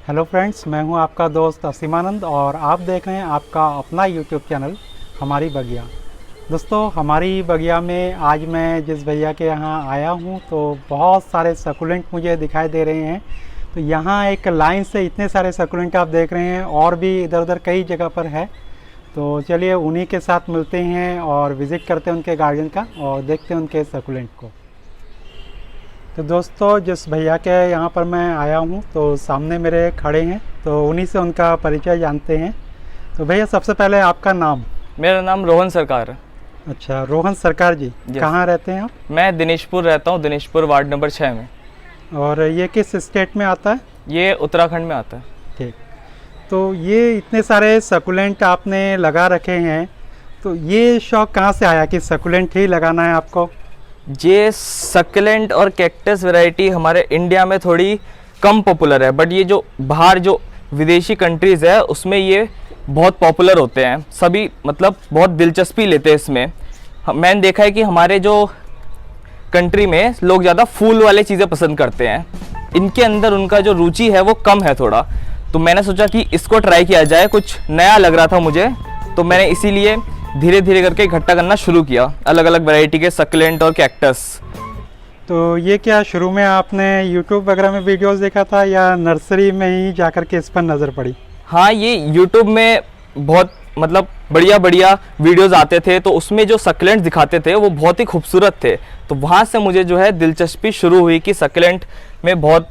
Hello friends, मैं हूं आपका दोस्त असीमानंद और आप देख रहे हैं आपका अपना यूट्यूब चैनल हमारी बगिया। दोस्तों, हमारी बगिया में आज मैं जिस भैया के यहाँ आया हूं तो बहुत सारे सकुलेंट मुझे दिखाई दे रहे हैं। तो यहाँ एक लाइन से इतने सारे सकुलेंट आप देख रहे हैं और भी इधर उधर कई जगह पर है। तो चलिए उन्हीं के साथ मिलते हैं और विज़िट करते हैं उनके गार्डन का और देखते हैं उनके सकुलेंट को। तो दोस्तों, जिस भैया के यहाँ पर मैं आया हूँ तो सामने मेरे खड़े हैं, तो उन्हीं से उनका परिचय जानते हैं। तो भैया, सबसे पहले आपका नाम? मेरा नाम रोहन सरकार है। अच्छा, रोहन सरकार जी, कहाँ रहते हैं आप? मैं दिनेशपुर रहता हूँ, दिनेशपुर वार्ड नंबर 6 में। और ये किस स्टेट में आता है? ये उत्तराखंड में आता है। ठीक। तो ये इतने सारे सकुलेंट आपने लगा रखे हैं, तो ये शौक़ कहाँ से आया कि सकुलेंट ही लगाना है आपको? ये सक्लेंट और कैक्टस वैरायटी हमारे इंडिया में थोड़ी कम पॉपुलर है, बट ये जो बाहर जो विदेशी कंट्रीज़ है उसमें ये बहुत पॉपुलर होते हैं। सभी मतलब बहुत दिलचस्पी लेते हैं इसमें। मैंने देखा है कि हमारे जो कंट्री में लोग ज़्यादा फूल वाले चीज़ें पसंद करते हैं, इनके अंदर उनका जो रुचि है वो कम है थोड़ा। तो मैंने सोचा कि इसको ट्राई किया जाए, कुछ नया लग रहा था मुझे, तो मैंने इसीलिए धीरे धीरे करके इकट्ठा करना शुरू किया अलग अलग वैरायटी के सक्लेंट और कैक्टस। तो ये क्या शुरू में आपने यूट्यूब वगैरह में वीडियोस देखा था या नर्सरी में ही जाकर के इस पर नज़र पड़ी? हाँ, ये यूट्यूब में बहुत मतलब बढ़िया बढ़िया वीडियोस आते थे, तो उसमें जो सक्लेंट दिखाते थे वो बहुत ही खूबसूरत थे। तो वहाँ से मुझे जो है दिलचस्पी शुरू हुई कि सक्लेंट में बहुत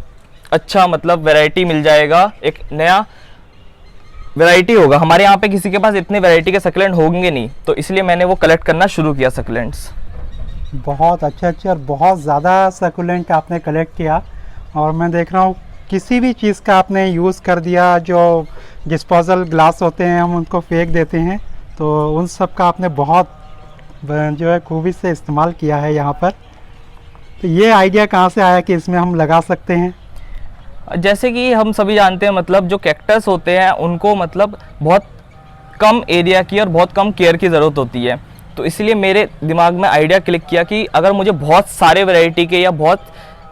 अच्छा मतलब वैरायटी मिल जाएगा, एक नया वैरायटी होगा। हमारे यहाँ पे किसी के पास इतने वैरायटी के सक्लेंट होंगे नहीं, तो इसलिए मैंने वो कलेक्ट करना शुरू किया सक्लेंट्स। बहुत अच्छे और बहुत ज़्यादा सकुलेंट आपने कलेक्ट किया। और मैं देख रहा हूँ किसी भी चीज़ का आपने यूज़ कर दिया, जो डिस्पोजल ग्लास होते हैं हम उनको फेंक देते हैं, तो उन सब का आपने बहुत जो है खूबी से इस्तेमाल किया है यहाँ पर। तो ये आइडिया कहाँ से आया कि इसमें हम लगा सकते हैं? जैसे कि हम सभी जानते हैं, मतलब जो कैक्टस होते हैं उनको मतलब बहुत कम एरिया की और बहुत कम केयर की ज़रूरत होती है। तो इसलिए मेरे दिमाग में आइडिया क्लिक किया कि अगर मुझे बहुत सारे वैरायटी के या बहुत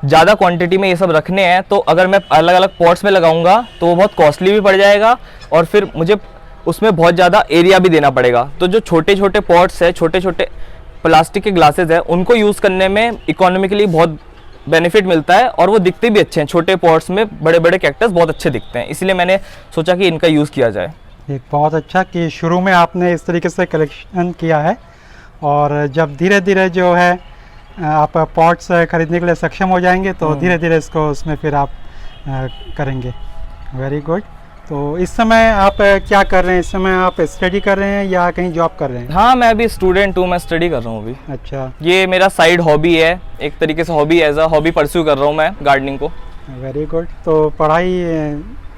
ज़्यादा क्वांटिटी में ये सब रखने हैं, तो अगर मैं अलग अलग पॉट्स में लगाऊंगा तो वो बहुत कॉस्टली भी पड़ जाएगा और फिर मुझे उसमें बहुत ज़्यादा एरिया भी देना पड़ेगा। तो जो छोटे छोटे पॉट्स है, छोटे छोटे प्लास्टिक के ग्लासेस है, उनको यूज़ करने में इकोनॉमिकली बहुत बेनिफिट मिलता है और वो दिखते भी अच्छे हैं। छोटे पॉट्स में बड़े बड़े कैक्टस बहुत अच्छे दिखते हैं, इसलिए मैंने सोचा कि इनका यूज़ किया जाए। एक बहुत अच्छा कि शुरू में आपने इस तरीके से कलेक्शन किया है और जब धीरे धीरे जो है आप पॉट्स खरीदने के लिए सक्षम हो जाएंगे तो धीरे धीरे इसको उसमें फिर आप करेंगे। Very good. तो इस समय आप क्या कर रहे हैं? इस समय आप स्टडी कर रहे हैं या कहीं जॉब कर रहे हैं? हाँ, मैं अभी स्टूडेंट हूँ, मैं स्टडी कर रहा हूँ अभी। अच्छा, ये मेरा साइड हॉबी है, एक तरीके से hobby, as a hobby pursue कर रहा हूँ मैं गार्डनिंग को। Very good. तो पढ़ाई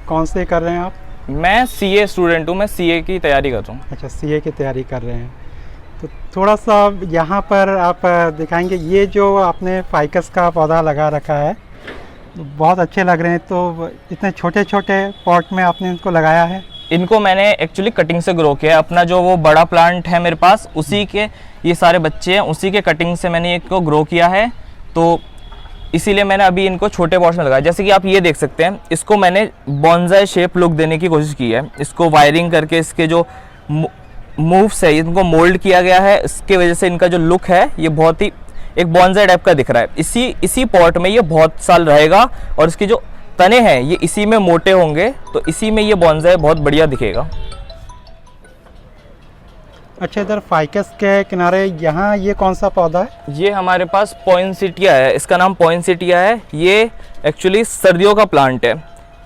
कौन से कर रहे हैं आप? मैं सीए स्टूडेंट हूँ, मैं सीए की तैयारी कर रहा हूँ। अच्छा, सीए की तैयारी कर रहे हैं। तो थोड़ा सा यहाँ पर आप दिखाएंगे, ये जो आपने फाइकस का पौधा लगा रखा है बहुत अच्छे लग रहे हैं। तो इतने छोटे छोटे पॉट में आपने इनको लगाया है? इनको मैंने एक्चुअली कटिंग से ग्रो किया है। अपना जो वो बड़ा प्लांट है मेरे पास, उसी के ये सारे बच्चे हैं, उसी के कटिंग से मैंने इनको ग्रो किया है। तो इसीलिए मैंने अभी इनको छोटे पॉट्स में लगाया। जैसे कि आप ये देख सकते हैं, इसको मैंने बॉन्जाई शेप लुक देने की कोशिश की है। इसको वायरिंग करके इसके जो मूव्स है इनको मोल्ड किया गया है, इसके वजह से इनका जो लुक है ये बहुत ही एक बॉन्जाई टाइप का दिख रहा है। इसी पॉट में ये बहुत साल रहेगा और इसके जो तने हैं ये इसी में मोटे होंगे, तो इसी में ये बॉन्जाई बहुत बढ़िया दिखेगा। अच्छा, इधर फाइकस के किनारे यहाँ ये कौन सा पौधा है? ये हमारे पास पॉइंसेटिया है, इसका नाम पॉइंसेटिया है। ये एक्चुअली सर्दियों का प्लांट है,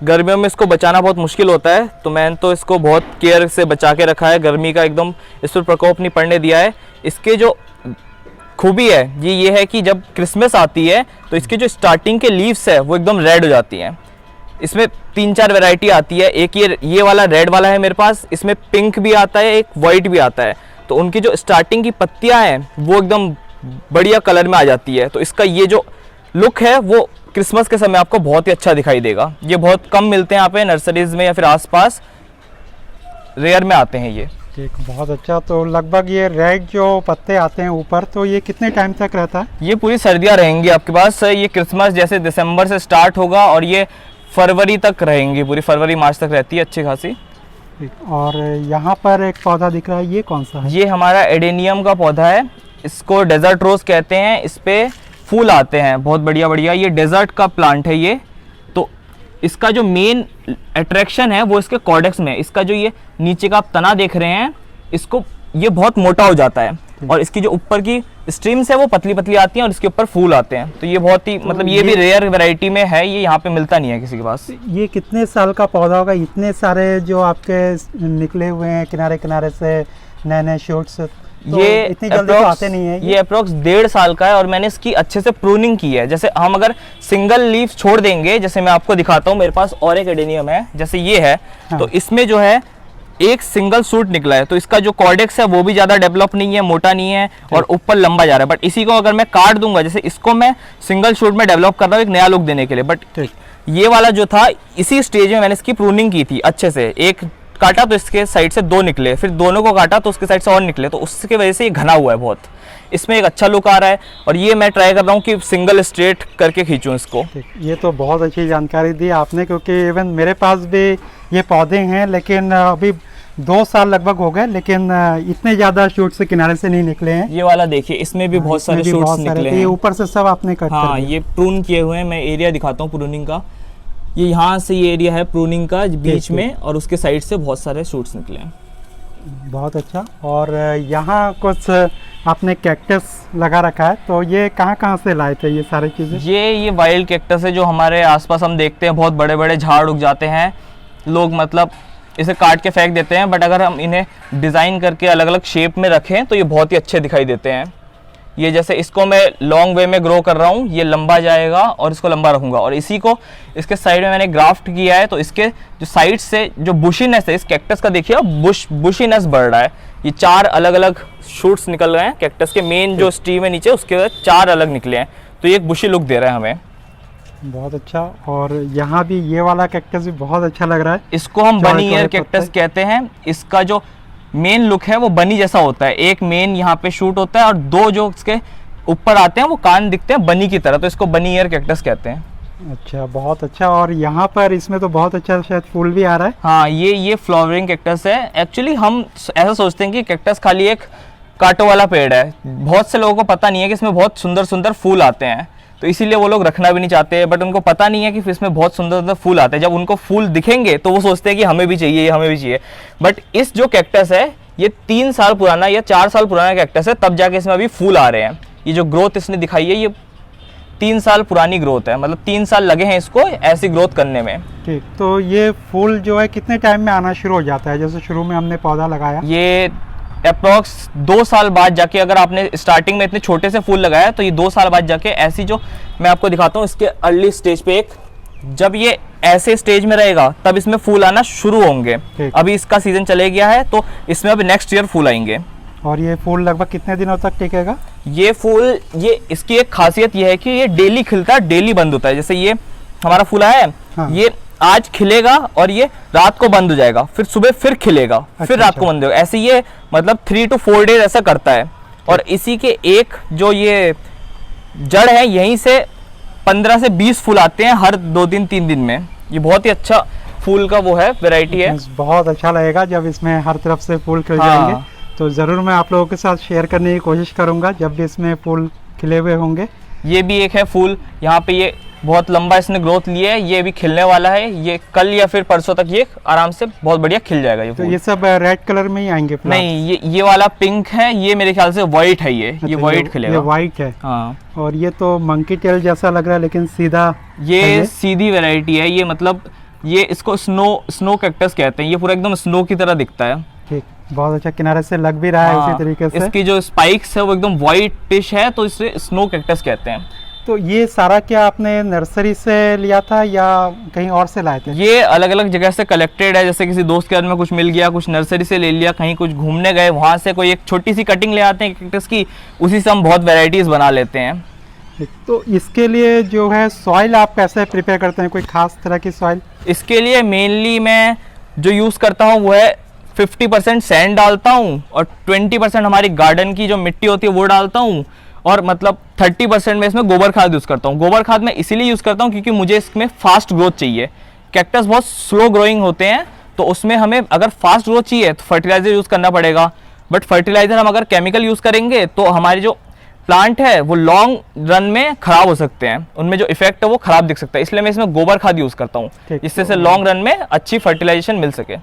गर्मियों में इसको बचाना बहुत मुश्किल होता है, तो मैंने तो इसको बहुत केयर से बचा के रखा है। गर्मी का एकदम इस पर प्रकोप नहीं पड़ने दिया है। इसके जो खूबी है ये है कि जब क्रिसमस आती है तो इसके जो स्टार्टिंग के लीव्स है वो एकदम रेड हो जाती हैं। इसमें 3-4 वैरायटी आती है, एक ये वाला रेड वाला है मेरे पास, इसमें पिंक भी आता है, एक वाइट भी आता है। तो उनकी जो स्टार्टिंग की पत्तियां हैं वो एकदम बढ़िया कलर में आ जाती है। तो इसका ये जो लुक है वो क्रिसमस के समय आपको बहुत ही अच्छा दिखाई देगा। ये बहुत कम मिलते हैं यहाँ पे नर्सरीज में या फिर आसपास, रेयर में आते हैं ये। ठीक, बहुत अच्छा। तो लगभग ये रेड जो पत्ते आते हैं ऊपर, तो ये कितने टाइम तक रहता है? ये पूरी सर्दियाँ रहेंगी आपके पास। ये क्रिसमस जैसे दिसंबर से स्टार्ट होगा और ये फरवरी तक रहेंगी, पूरी फरवरी मार्च तक रहती है अच्छी खासी। ठीक। और यहाँ पर एक पौधा दिख रहा है, ये कौन सा है? ये हमारा एडेनियम का पौधा है, इसको डेजर्ट रोज कहते हैं। इस पे फूल आते हैं बहुत बढ़िया बढ़िया। ये डेजर्ट का प्लांट है ये। तो इसका जो मेन अट्रैक्शन है वो इसके कॉर्डेक्स में है। इसका जो ये नीचे का आप तना देख रहे हैं, इसको ये बहुत मोटा हो जाता है और इसकी जो ऊपर की स्ट्रीम्स है वो पतली पतली आती हैं और इसके ऊपर फूल आते हैं। तो ये बहुत ही मतलब ये भी रेयर वैरायटी में है, ये यहाँ पे मिलता नहीं है किसी के पास। ये कितने साल का पौधा होगा? इतने सारे जो आपके निकले हुए हैं किनारे किनारे से नए नए शूट्स, तो ये इतनी जल्दी तो आते नहीं है। ये अप्रोक्स 1.5 साल का है और मैंने इसकी अच्छे से प्रूनिंग की है। जैसे हम अगर सिंगल लीफ छोड़ देंगे, जैसे मैं आपको दिखाता हूँ, मेरे पास और एक एडेनियम है जैसे ये है। हाँ। तो इसमें जो है एक सिंगल शूट निकला है, तो इसका जो कॉर्डेक्स है वो भी ज़्यादा डेवलप नहीं है, मोटा नहीं है और ऊपर लंबा जा रहा है। बट इसी को अगर मैं काट दूंगा, जैसे इसको मैं सिंगल शूट में डेवलप कर रहा हूँ एक नया लुक देने के लिए, बट ये वाला जो था इसी स्टेज में मैंने इसकी प्रूनिंग की थी अच्छे से। एक काटा तो इसके साइड से 2 निकले, फिर दोनों को काटा तो उसके साइड से और निकले, तो उसकी वजह से ये घना हुआ है बहुत। इसमें एक अच्छा लुक आ रहा है और ये मैं ट्राई कर रहा हूँ कि सिंगल स्ट्रेट करके खींचूं इसको। ये तो बहुत अच्छी जानकारी दी आपने, क्योंकि इवन मेरे पास भी ये पौधे हैं, लेकिन अभी 2 साल लगभग हो गए, लेकिन इतने ज़्यादा शूट से किनारे से नहीं निकले हैं। ये वाला देखिए, इसमें भी बहुत सारे शूट्स निकले हैं। ये ऊपर से सब आपने कट हाँ, कर दिया। ये प्रून किए हुए हैं। मैं एरिया दिखाता हूँ प्रूनिंग का। ये यहाँ से ये एरिया है प्रूनिंग का बीच में, और उसके साइड से बहुत सारे शूट्स निकले हैं। बहुत अच्छा। और यहाँ कुछ आपने कैक्टस लगा रखा है, तो ये कहाँ से लाए थे ये सारी चीज़ें? ये वाइल्ड कैक्टस है जो हमारे आसपास हम देखते हैं, बहुत बड़े बड़े झाड़ उग जाते हैं, लोग मतलब इसे काट के फेंक देते हैं। बट अगर हम इन्हें डिज़ाइन करके अलग अलग शेप में रखें तो ये बहुत ही अच्छे दिखाई देते हैं। ये जैसे इसको मैं लॉन्ग वे में ग्रो कर रहा हूँ, ये लंबा जाएगा और इसको लंबा रखूँगा, और इसी को इसके साइड में मैंने ग्राफ्ट किया है, तो इसके जो साइड से जो बुशीनेस है इस कैक्टस का देखिए, बुशीनेस बढ़ रहा है। ये 4 अलग अलग शूट्स निकल रहे हैं कैक्टस के, मेन जो स्टीम है नीचे उसके 4 अलग निकले हैं, तो ये एक बुशी लुक दे रहा है हमें। बहुत अच्छा। और यहाँ भी ये वाला कैक्टस भी बहुत अच्छा लग रहा है। इसको हम बनी ईयर कैक्टस कहते हैं। इसका जो मेन लुक है वो बनी जैसा होता है, एक मेन यहाँ पे शूट होता है और 2 जो इसके ऊपर आते हैं वो कान दिखते हैं बनी की तरह, तो इसको बनी ईयर कैक्टस कहते हैं। अच्छा, बहुत अच्छा। और यहाँ पर इसमें तो बहुत अच्छा शायद फूल भी आ रहा है। हाँ, ये फ्लावरिंग कैक्टस है। एक्चुअली हम ऐसा सोचते हैं कि कैक्टस खाली एक कांटों वाला पेड़ है, बहुत से लोगों को पता नहीं है कि इसमें बहुत सुंदर सुंदर फूल आते हैं, तो इसीलिए वो लोग रखना भी नहीं चाहते। बट उनको पता नहीं है कि इसमें बहुत सुंदर सुंदर फूल आते हैं। जब उनको फूल दिखेंगे तो वो सोचते हैं कि हमें भी चाहिए, ये हमें भी चाहिए। बट इस जो कैक्टस है ये 3 साल पुराना या 4 साल पुराना कैक्टस है, तब जाके इसमें अभी फूल आ रहे हैं। ये जो ग्रोथ इसने दिखाई है ये 3 साल पुरानी ग्रोथ है, मतलब 3 साल लगे हैं इसको ऐसी ग्रोथ करने में। ठीक, तो ये फूल जो है कितने टाइम में आना शुरू हो जाता है? जैसे शुरू में हमने पौधा लगाया, ये अप्रॉक्स 2 साल बाद जाके, अगर आपने स्टार्टिंग में इतने छोटे से फूल लगाया तो ये 2 साल बाद जाके ऐसी, जो मैं आपको दिखाता हूँ इसके अर्ली स्टेज पे, एक जब ये ऐसे स्टेज में रहेगा तब इसमें फूल आना शुरू होंगे। अभी इसका सीजन चले गया है तो इसमें अब नेक्स्ट ईयर फूल आएंगे। और ये फूल लगभग कितने दिनों तक टिकेगा? ये फूल, ये इसकी एक खासियत ये है कि ये डेली खिलता है, डेली बंद होता है। जैसे ये हमारा फूल आया है, हाँ। ये आज खिलेगा और ये रात को बंद हो जाएगा, फिर सुबह फिर खिलेगा, फिर रात को बंद होगा। ऐसे ये मतलब 3 to 4 डेज ऐसा करता है। और इसी के एक जो ये जड़ है, यहीं से 15 से 20 फूल आते हैं हर 2-3 दिन में। ये बहुत ही अच्छा फूल का वो है, वैरायटी है। बहुत अच्छा लगेगा जब इसमें हर तरफ से फूल खिल हाँ। जाएंगे, तो ज़रूर मैं आप लोगों के साथ शेयर करने की कोशिश करूंगा जब भी इसमें फूल खिले हुए होंगे। ये भी एक है फूल, यहाँ पे ये बहुत लंबा इसने ग्रोथ लिया है, ये भी खिलने वाला है। ये कल या फिर परसों तक ये आराम से बहुत बढ़िया खिल जाएगा। ये तो ये सब रेड कलर में ही आएंगे? नहीं, ये वाला पिंक है, ये मेरे ख्याल से व्हाइट है। ये व्हाइट खिलेगा। ये व्हाइट है। हाँ। और ये तो मंकी टेल जैसा लग रहा है, लेकिन सीधा ये सीधी वैरायटी है। ये मतलब ये इसको स्नो कैक्टस कहते हैं। ये पूरा एकदम स्नो की तरह दिखता है। ठीक, बहुत अच्छा, किनारे से लग भी रहा है उसी तरीके से। इसकी जो स्पाइक्स है वो एकदम व्हाइटिश है, तो इसे स्नो कैक्टस कहते हैं। तो ये सारा क्या आपने नर्सरी से लिया था या कहीं और से लाए थे? ये अलग अलग जगह से कलेक्टेड है, जैसे किसी दोस्त के घर में कुछ मिल गया, कुछ नर्सरी से ले लिया, कहीं कुछ घूमने गए वहाँ से कोई एक छोटी सी कटिंग ले आते हैं कैक्टस की, उसी से हम बहुत वैरायटीज बना लेते हैं। तो इसके लिए जो है सॉइल आप कैसे प्रिपेयर करते हैं? कोई खास तरह की सॉइल? इसके लिए मेनली मैं जो यूज़ करता हूँ वो है 50% सैंड डालता हूँ और 20% हमारी गार्डन की जो मिट्टी होती है वो डालता हूँ, और मतलब 30% में इसमें गोबर खाद यूज़ करता हूँ। गोबर खाद मैं इसीलिए यूज़ करता हूँ क्योंकि मुझे इसमें फास्ट ग्रोथ चाहिए। कैक्टस बहुत स्लो ग्रोइंग होते हैं, तो उसमें हमें अगर फास्ट ग्रोथ चाहिए तो फर्टिलाइजर यूज़ करना पड़ेगा। बट फर्टिलाइजर हम अगर केमिकल यूज़ करेंगे तो हमारे जो प्लांट है वो लॉन्ग रन में ख़राब हो सकते हैं, उनमें जो इफेक्ट है वो ख़राब दिख सकता है। इसलिए मैं इसमें गोबर खाद यूज़ करता हूँ, जिससे से लॉन्ग रन में अच्छी फर्टिलाइजेशन मिल सके।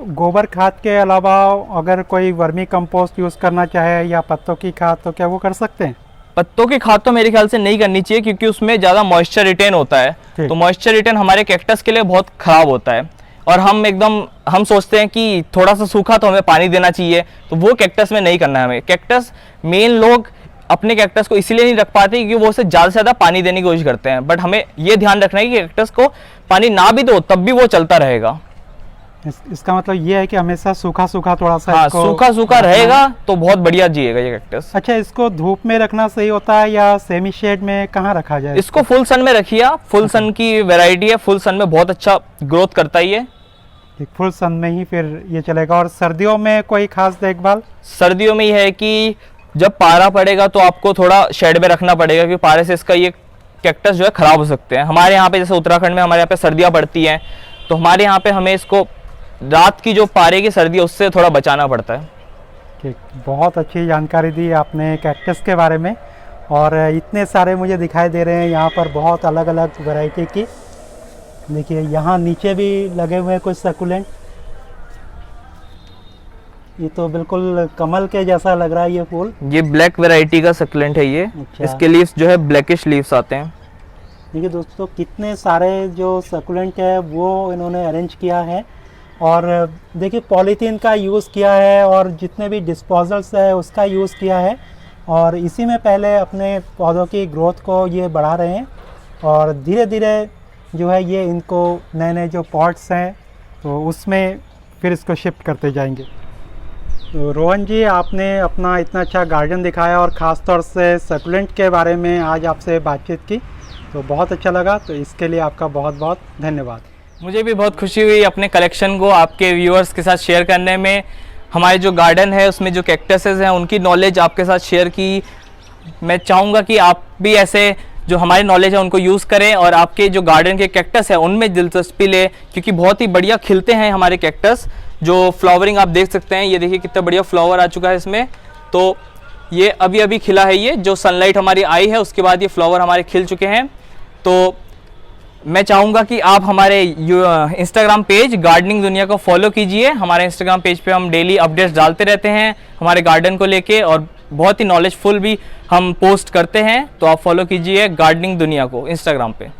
गोबर खाद के अलावा अगर कोई वर्मी कंपोस्ट यूज़ करना चाहे या पत्तों की खाद, तो क्या वो कर सकते हैं? पत्तों की खाद तो मेरे ख्याल से नहीं करनी चाहिए क्योंकि उसमें ज़्यादा मॉइस्चर रिटेन होता है, तो मॉइस्चर रिटेन हमारे कैक्टस के लिए बहुत ख़राब होता है। और हम सोचते हैं कि थोड़ा सा सूखा तो हमें पानी देना चाहिए, तो वो कैक्टस में नहीं करना है हमें। कैक्टस मेन लोग अपने कैक्टस को इसीलिए नहीं रख पाते क्योंकि वो उसे ज़्यादा से ज़्यादा पानी देने की कोशिश करते हैं। बट हमें ये ध्यान रखना है कि कैक्टस को पानी ना भी दो तब भी वो चलता रहेगा। इसका मतलब ये है कि हमेशा सूखा सूखा थोड़ा सा, हाँ, सूखा सूखा रहेगा तो बहुत बढ़िया जिएगा ये कैक्टस। अच्छा, इसको धूप में रखना सही होता है या सेमी शेड में, कहाँ रखा जाए? इसको फुल सन में रखिए। फुल सन की वैरायटी है, फुल सन में बहुत अच्छा ग्रोथ करता है ये। फुल सन में ही फिर ये चलेगा। और सर्दियों में कोई खास देखभाल? सर्दियों में ये है कि जब पारा पड़ेगा तो आपको थोड़ा शेड में रखना पड़ेगा क्योंकि पारे से इसका ये कैक्टस जो है ख़राब हो सकते हैं। हमारे यहाँ पे जैसे उत्तराखंड में हमारे यहाँ पे सर्दियाँ पड़ती हैं, तो हमारे यहाँ पे हमें इसको रात की जो पारे की सर्दी है उससे थोड़ा बचाना पड़ता है। ठीक, बहुत अच्छी जानकारी दी आपने कैक्टस के बारे में। और इतने सारे मुझे दिखाई दे रहे हैं यहाँ पर, बहुत अलग अलग वैरायटी की। देखिए यहाँ नीचे भी लगे हुए हैं कुछ सकुलेंट। ये तो बिल्कुल कमल के जैसा लग रहा है ये फूल। ये ब्लैक वैरायटी का सकुलेंट है ये। अच्छा। इसके लीव्स जो है ब्लैकिश लीव्स आते हैं। देखिए दोस्तों, कितने सारे जो सकुलेंट है वो इन्होंने अरेंज किया है। और देखिए पॉलीथीन का यूज़ किया है और जितने भी डिस्पोजल्स है उसका यूज़ किया है, और इसी में पहले अपने पौधों की ग्रोथ को ये बढ़ा रहे हैं। और धीरे धीरे जो है ये इनको नए नए जो पॉट्स हैं तो उसमें फिर इसको शिफ्ट करते जाएंगे। तो रोहन जी, आपने अपना इतना अच्छा गार्डन दिखाया और ख़ास तौर से सकुलेंट के बारे में आज आपसे बातचीत की, तो बहुत अच्छा लगा। तो इसके लिए आपका बहुत बहुत धन्यवाद। मुझे भी बहुत खुशी हुई अपने कलेक्शन को आपके व्यूअर्स के साथ शेयर करने में। हमारे जो गार्डन है उसमें जो कैक्टसेस हैं उनकी नॉलेज आपके साथ शेयर की। मैं चाहूँगा कि आप भी ऐसे जो हमारी नॉलेज है उनको यूज़ करें और आपके जो गार्डन के कैक्टस है उनमें दिलचस्पी लें, क्योंकि बहुत ही बढ़िया खिलते हैं हमारे कैक्टस। जो फ्लावरिंग आप देख सकते हैं, ये देखिए कितना बढ़िया फ्लावर आ चुका है इसमें। तो ये अभी अभी खिला है, ये जो सनलाइट हमारी आई है उसके बाद ये फ्लावर हमारे खिल चुके हैं। तो मैं चाहूँगा कि आप हमारे इंस्टाग्राम पेज गार्डनिंग दुनिया को फॉलो कीजिए। हमारे इंस्टाग्राम पेज पे हम डेली अपडेट्स डालते रहते हैं हमारे गार्डन को लेके, और बहुत ही नॉलेजफुल भी हम पोस्ट करते हैं। तो आप फॉलो कीजिए गार्डनिंग दुनिया को इंस्टाग्राम पे।